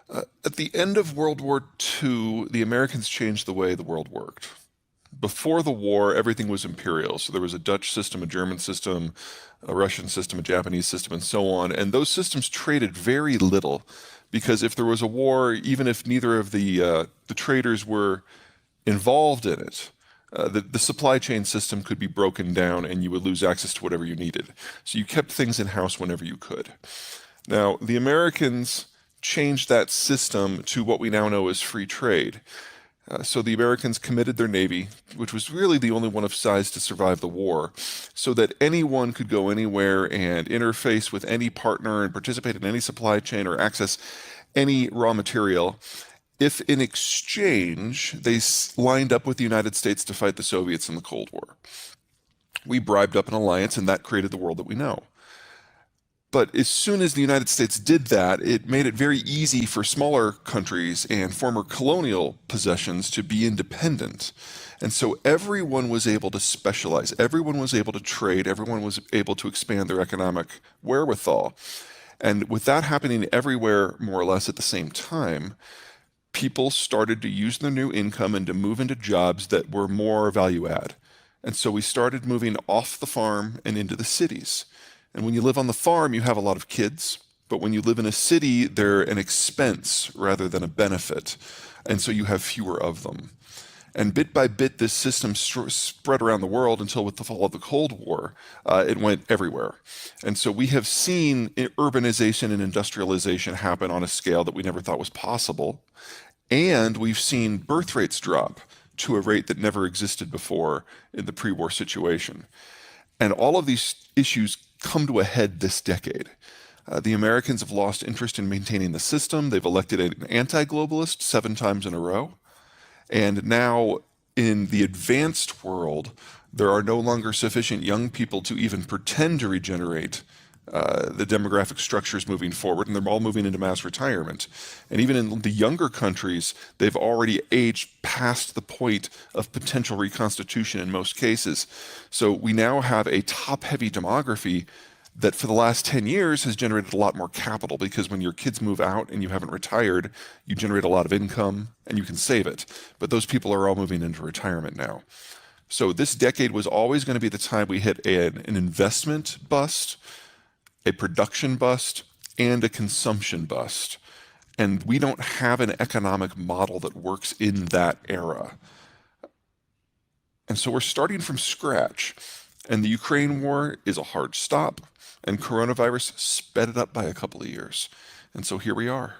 At the end of World War II, the Americans changed the way the world worked. Before the war, everything was imperial. So there was a Dutch system, a German system, a Russian system, a Japanese system, and so on. And those systems traded very little because if there was a war, even if neither of the traders were involved in it, the supply chain system could be broken down and you would lose access to whatever you needed. So you kept things in house whenever you could. Now, the Americans changed that system to what we now know as free trade. So the Americans committed their navy, which was really the only one of size to survive the war, so that anyone could go anywhere and interface with any partner and participate in any supply chain or access any raw material if in exchange they lined up with the United States to fight the Soviets in the Cold War. We bribed up an alliance, and that created the world that we know. But as soon as the United States did that, it made it very easy for smaller countries and former colonial possessions to be independent. And so everyone was able to specialize, everyone was able to trade, everyone was able to expand their economic wherewithal. And with that happening everywhere, more or less at the same time, people started to use their new income and to move into jobs that were more value add. And so we started moving off the farm and into the cities. And when you live on the farm, you have a lot of kids. But when you live in a city, they're an expense rather than a benefit. And so you have fewer of them. And bit by bit, this system spread around the world until with the fall of the Cold War, it went everywhere. And so we have seen urbanization and industrialization happen on a scale that we never thought was possible. And we've seen birth rates drop to a rate that never existed before in the pre-war situation. And all of these issues come to a head this decade. The Americans have lost interest in maintaining the system. They've elected an anti-globalist 7 times in a row. And now in the advanced world, there are no longer sufficient young people to even pretend to regenerate the demographic structures moving forward, and they're all moving into mass retirement. And even in the younger countries, they've already aged past the point of potential reconstitution in most cases. So we now have a top-heavy demography that for the last 10 years has generated a lot more capital, because when your kids move out and you haven't retired, you generate a lot of income and you can save it. But those people are all moving into retirement now. So this decade was always going to be the time we hit an investment bust, a production bust, and a consumption bust. And we don't have an economic model that works in that era. And so we're starting from scratch. And the Ukraine war is a hard stop, and coronavirus sped it up by a couple of years. And so here we are.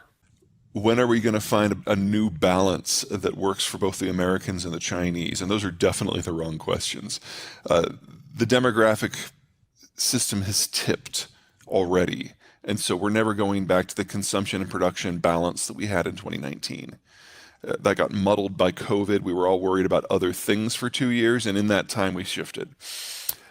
When are we going to find a new balance that works for both the Americans and the Chinese? And those are definitely the wrong questions. The demographic system has tipped already. And so we're never going back to the consumption and production balance that we had in 2019. That got muddled by COVID. We were all worried about other things for 2 years, and in that time we shifted.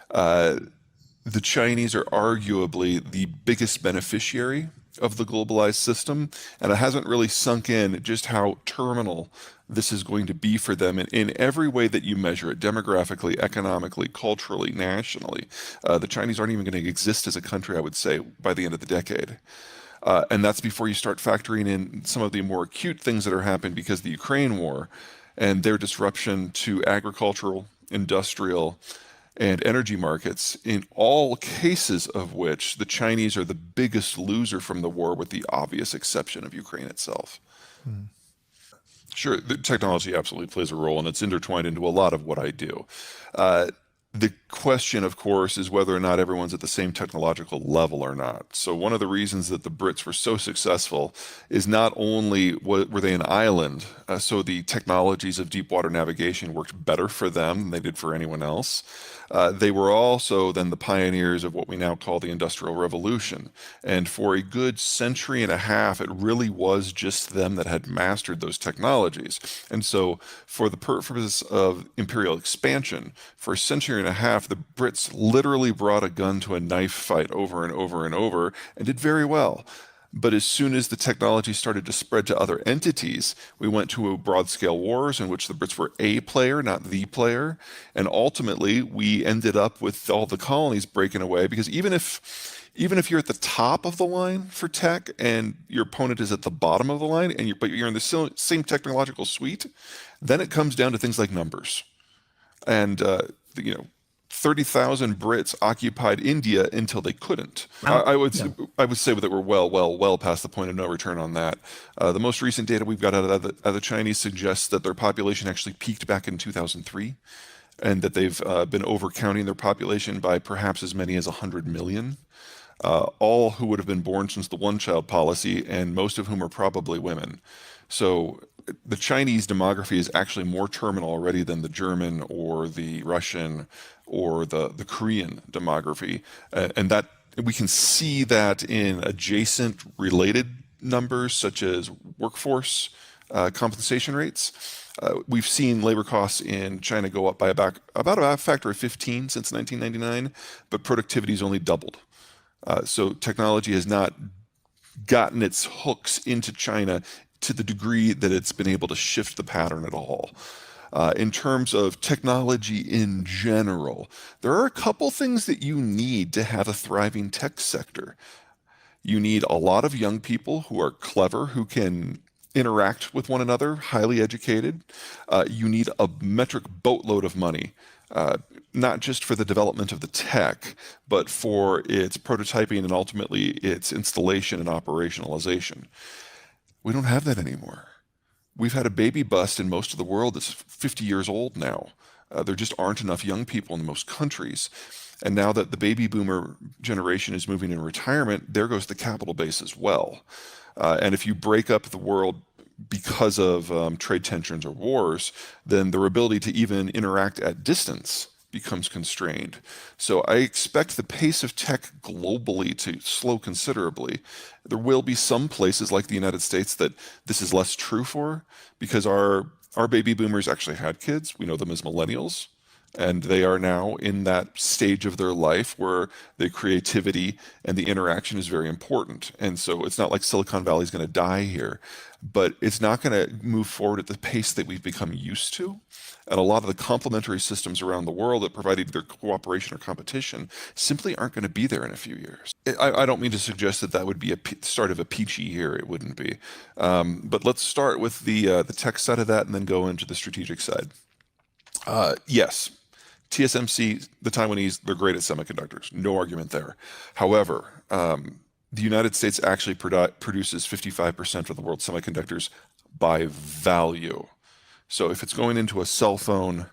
The Chinese are arguably the biggest beneficiary of the globalized system, and it hasn't really sunk in just how terminal this is going to be for them in every way that you measure it, demographically, economically, culturally, nationally. The Chinese aren't even going to exist as a country, I would say, by the end of the decade. And that's before you start factoring in some of the more acute things that are happening because of the Ukraine war and their disruption to agricultural, industrial, and energy markets, in all cases of which the Chinese are the biggest loser from the war, with the obvious exception of Ukraine itself. Sure, the technology absolutely plays a role, and it's intertwined into a lot of what I do. The question, of course, is whether or not everyone's at the same technological level or not. So one of the reasons that the Brits were so successful is not only were they an island, so the technologies of deep water navigation worked better for them than they did for anyone else. They were also then the pioneers of what we now call the Industrial Revolution. And for a good century and a half, it really was just them that had mastered those technologies. And so for the purpose of imperial expansion, for a century and a half, the Brits literally brought a gun to a knife fight over and over and over and did very well. But as soon as the technology started to spread to other entities, we went to a broad-scale wars in which the Brits were a player, not the player. And ultimately, we ended up with all the colonies breaking away because even if you're at the top of the line for tech and your opponent is at the bottom of the line, but you're in the same technological suite, then it comes down to things like numbers. And you know, 30,000 Brits occupied India until they couldn't. How, I would yeah. I would say that we're well past the point of no return on that. The most recent data we've got out of the Chinese suggests that their population actually peaked back in 2003, and that they've been overcounting their population by perhaps as many as 100 million. All who would have been born since the one-child policy, and most of whom are probably women. So the Chinese demography is actually more terminal already than the German or the Russian or the Korean demography. And that we can see that in adjacent related numbers such as workforce compensation rates. We've seen labor costs in China go up by about a factor of 15 since 1999, but productivity's only doubled. So technology has not gotten its hooks into China to the degree that it's been able to shift the pattern at all. In terms of technology in general, there are a couple things that you need to have a thriving tech sector. You need a lot of young people who are clever, who can interact with one another, highly educated. You need a metric boatload of money, not just for the development of the tech, but for its prototyping and ultimately its installation and operationalization. We don't have that anymore. We've had a baby bust in most of the world that's 50 years old now. There just aren't enough young people in most countries. And now that the baby boomer generation is moving in retirement, there goes the capital base as well. And if you break up the world because of trade tensions or wars, then their ability to even interact at distance becomes constrained. So I expect the pace of tech globally to slow considerably. There will be some places like the United States that this is less true for because our baby boomers actually had kids. We know them as millennials. And they are now in that stage of their life where the creativity and the interaction is very important. And so it's not like Silicon Valley is going to die here, but it's not going to move forward at the pace that we've become used to. And a lot of the complementary systems around the world that provide either cooperation or competition simply aren't going to be there in a few years. I don't mean to suggest that that would be a start of a peachy year. It wouldn't be. But let's start with the tech side of that and then go into the strategic side. Yes, TSMC, the Taiwanese, they're great at semiconductors. No argument there. However, the United States actually produces 55% of the world's semiconductors by value. So if it's going into a cell phone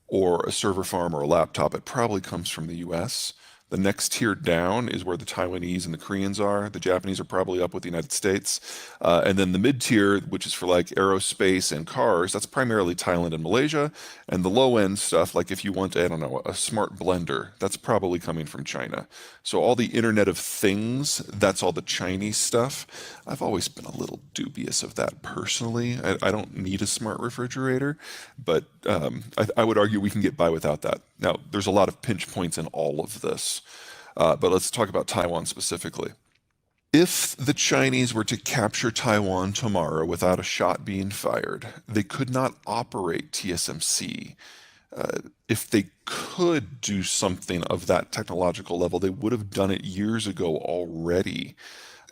or a server farm or a laptop, it probably comes from the US. The next tier down is where the Taiwanese and the Koreans are. The Japanese are probably up with the United States. And then the mid tier, which is for like aerospace and cars, that's primarily Thailand and Malaysia. And the low end stuff, like if you want, I don't know, a smart blender, that's probably coming from China. So all the Internet of Things, that's all the Chinese stuff. I've always been a little dubious of that personally. I don't need a smart refrigerator, but I would argue we can get by without that. Now, there's a lot of pinch points in all of this, but let's talk about Taiwan specifically. If the Chinese were to capture Taiwan tomorrow without a shot being fired, they could not operate TSMC. If they could do something of that technological level, they would have done it years ago already.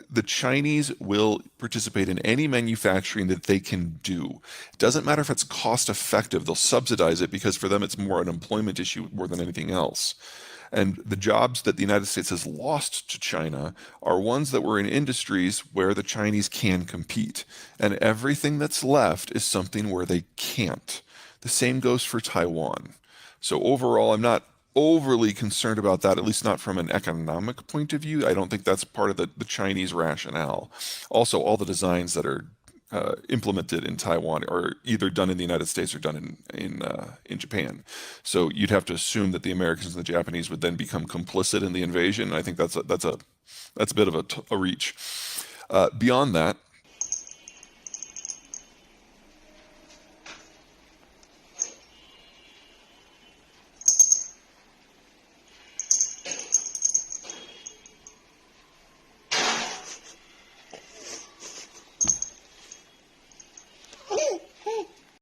The Chinese will participate in any manufacturing that they can do. It doesn't matter if it's cost effective, they'll subsidize it because for them it's more an employment issue more than anything else. And the jobs that the United States has lost to China are ones that were in industries where the Chinese can compete. And everything that's left is something where they can't. The same goes for Taiwan. So overall, I'm not overly concerned about that, at least not from an economic point of view. I don't think that's part of the Chinese rationale. Also, all the designs that are implemented in Taiwan are either done in the United States or done in Japan. So you'd have to assume that the Americans and the Japanese would then become complicit in the invasion. I think that's a bit of a reach. Beyond that,